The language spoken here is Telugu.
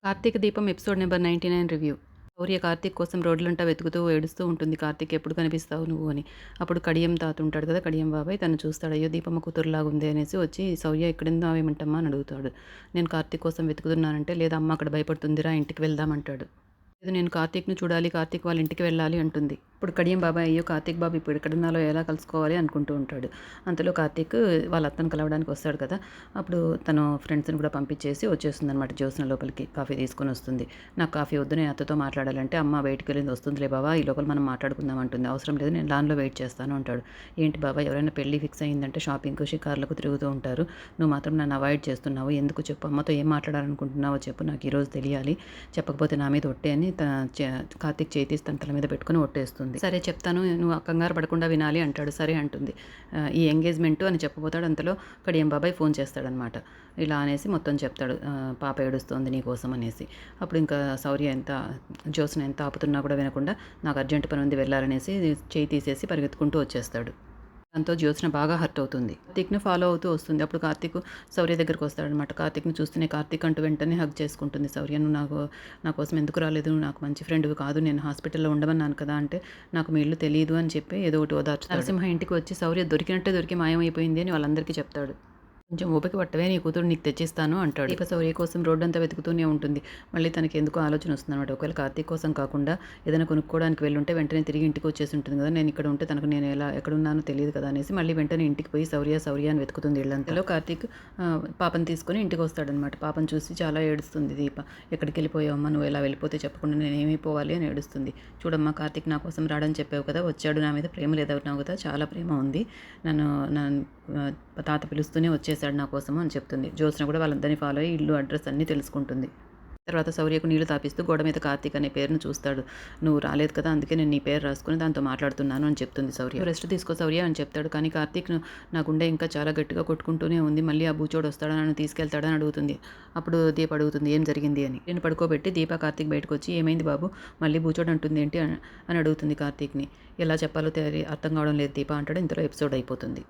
కార్తీక దీపం ఎపిసోడ్ నెంబర్ 99 రివ్యూ. శౌర్య కార్తీక్ కోసం రోడ్లంటా వెతుకుతూ ఏడుస్తూ ఉంటుంది. కార్తీక్ ఎప్పుడు కనిపిస్తావు నువ్వు అని. అప్పుడు కడియం తాత ఉంటాడు కదా, కడియం బాబాయ్ తను చూస్తాడు. అయ్యో దీపమ్మ కూతురులాగా ఉంది అనేసి వచ్చి శౌర్య ఎక్కడున్నావేమంటమ్మా అని అడుగుతాడు. నేను కార్తీక్ కోసం వెతుకుతున్నానంటే, లేదా అమ్మ అక్కడ భయపడుతుందిరా ఇంటికి వెళ్దామంటాడు. లేదు నేను కార్తీక్‌ని చూడాలి, కార్తీక్ వాళ్ళ ఇంటికి వెళ్ళాలి అంటుంది. ఇప్పుడు కడియం బాబాయ్ అయ్యో కార్తీక్ బాబు ఇప్పుడు ఎక్కడున్నాలో ఎలా కలుసుకోవాలి అనుకుంటూ ఉంటాడు. అంతలో కార్తీక్ వాళ్ళ అత్తను కలవడానికి వస్తాడు కదా, అప్పుడు తను ఫ్రెండ్స్‌ని కూడా పంపించేసి వచ్చేస్తుందనమాట జ్యోత్స్న లోపలికి. కాఫీ తీసుకొని వస్తుంది. నాకు కాఫీ వద్దు, నేను అత్తతో మాట్లాడాలంటే, అమ్మ బయటికి వెళ్ళింది వస్తుందిలే బావ, ఈ లోపల మనం మాట్లాడుకుందాం అంటుంది. అవసరం లేదు, నేను లాన్‌లో వెయిట్ చేస్తాను అంటాడు. ఏంటి బాబా ఎవరైనా పెళ్లి ఫిక్స్ అయిందంటే షాపింగ్‌కు షికార్లకు తిరుగుతూ ఉంటారు. నువ్వు మాత్రం నన్ను అవాయిడ్ చేస్తున్నావు. ఎందుకు చెప్పు, అమ్మతో ఏం మాట్లాడాలనుకుంటున్నావో చెప్పు, నాకు ఈరోజు తెలియాలి. చెప్పకపోతే నా మీద ఒట్టే అని కార్తీక్ చేయి తీసి తన తల మీద పెట్టుకొని ఒట్టేస్తుంది. సరే చెప్తాను, నువ్వు కంగారు పడకుండా వినాలి అంటాడు. సరే అంటుంది. ఈ ఎంగేజ్మెంట్ అని చెప్పబోతాడు. అంతలో కడియం బాబాయ్ ఫోన్ చేస్తాడనమాట. ఇలా అనేసి మొత్తం చెప్తాడు. పాప ఏడుస్తోంది నీకోసం అనేసి. అప్పుడు ఇంకా శౌర్య జ్యోత్స్న ఎంత ఆపుతున్నా కూడా వినకుండా, నాకు అర్జెంట్ పని ఉంది వెళ్ళాలనేసి చేయి తీసేసి పరిగెత్తుకుంటూ వచ్చేస్తాడు. దాంతో జ్యోత్స్న బాగా హర్ట్ అవుతుంది. కార్తీక్‌ని ఫాలో అవుతూ వస్తుంది. అప్పుడు కార్తీక్ శౌర్య దగ్గరికి వస్తాడనమాట. కార్తీక్‌ని చూస్తేనే కార్తీక్ అంటూ వెంటనే హగ్ చేసుకుంటుంది శౌర్య. నువ్వు నా కోసం ఎందుకు రాలేదు, నువ్వు నాకు మంచి ఫ్రెండ్‌వి కాదు, నేను హాస్పిటల్‌లో ఉండమన్నాను కదా అంటే, నాకు మీ ఇల్లు తెలీదు అని చెప్పి ఏదో ఒకటి ఓదార్చుతాడు. నరసింహ ఇంటికి వచ్చి శౌర్య దొరికినట్టే దొరికి మాయమైపోయింది అని వాళ్ళందరికీ చెప్తాడు. కొంచెం ఓపిక పట్టవే, నీ కూతురు నీకు తెచ్చిస్తాను అంటాడు. దీప శౌర్య కోసం రోడ్డంతా వెతుకుతూనే ఉంటుంది. మళ్ళీ తనకి ఎందుకో ఆలోచన వస్తుందన్నమాట. ఒకవేళ కార్తీక్ కోసం కాకుండా ఏదైనా కొనుక్కోవడానికి వెళ్ళుంటే వెంటనే తిరిగి ఇంటికి వచ్చేసి ఉంటుంది కదా, నేను ఇక్కడ ఉంటే తనకు నేను ఎక్కడున్నానో తెలియదు కదా అనేసి మళ్ళీ వెంటనే ఇంటికి పోయి శౌర్య అని వెతుకుతుంది ఇళ్ళంతలో. కార్తీక్ పాపను తీసుకొని ఇంటికి వస్తాడనమాట. పాపను చూసి చాలా ఏడుస్తుంది దీప. ఎక్కడికి వెళ్ళిపోయావమ్మా, నువ్వు ఎలా వెళ్ళిపోతే చెప్పకుండా నేను ఏమైపోవాలి అని ఏడుస్తుంది. చూడమ్మా, కార్తీక్ నా కోసం రాడని చెప్పావు కదా, వచ్చాడు, నా మీద ప్రేమ లేదన్నావు కదా, చాలా ప్రేమ ఉంది, నన్ను తాత పిలుస్తూనే వచ్చేసాడు నా కోసం అని చెప్తుంది. జ్యోత్స్న కూడా వాళ్ళందరినీ ఫాలో అయ్యి ఇల్లు అడ్రస్ అన్నీ తెలుసుకుంటుంది. తర్వాత శౌర్యకు నీళ్లు తాపిస్తూ గోడ మీద కార్తీక్ అనే పేరును చూస్తాడు. నువ్వు రాలేదు కదా, అందుకే నేను నీ పేరు రాసుకుని దాంతో మాట్లాడుతున్నాను అని చెప్తుంది శౌర్య. రెస్ట్ తీసుకో శౌర్య అని చెప్తాడు. కానీ కార్తీక్ నా గుండె ఇంకా చాలా గట్టిగా కొట్టుకుంటూనే ఉంది, మళ్ళీ ఆ బూచోడు వస్తాడా, నన్ను తీసుకెళ్తాడని అడుగుతుంది. అప్పుడు దీప అడుగుతుంది ఏం జరిగింది అని. నేను పడుకోబెట్టి దీప కార్తీక్ బయటకు వచ్చి ఏమైంది బాబు, మళ్ళీ బూచోడు అంటుంది ఏంటి అని అడుగుతుంది కార్తీక్ని. ఎలా చెప్పాలో అర్థం కావడం లేదు దీప అంటాడు. ఇంతలో ఎపిసోడ్ అయిపోతుంది.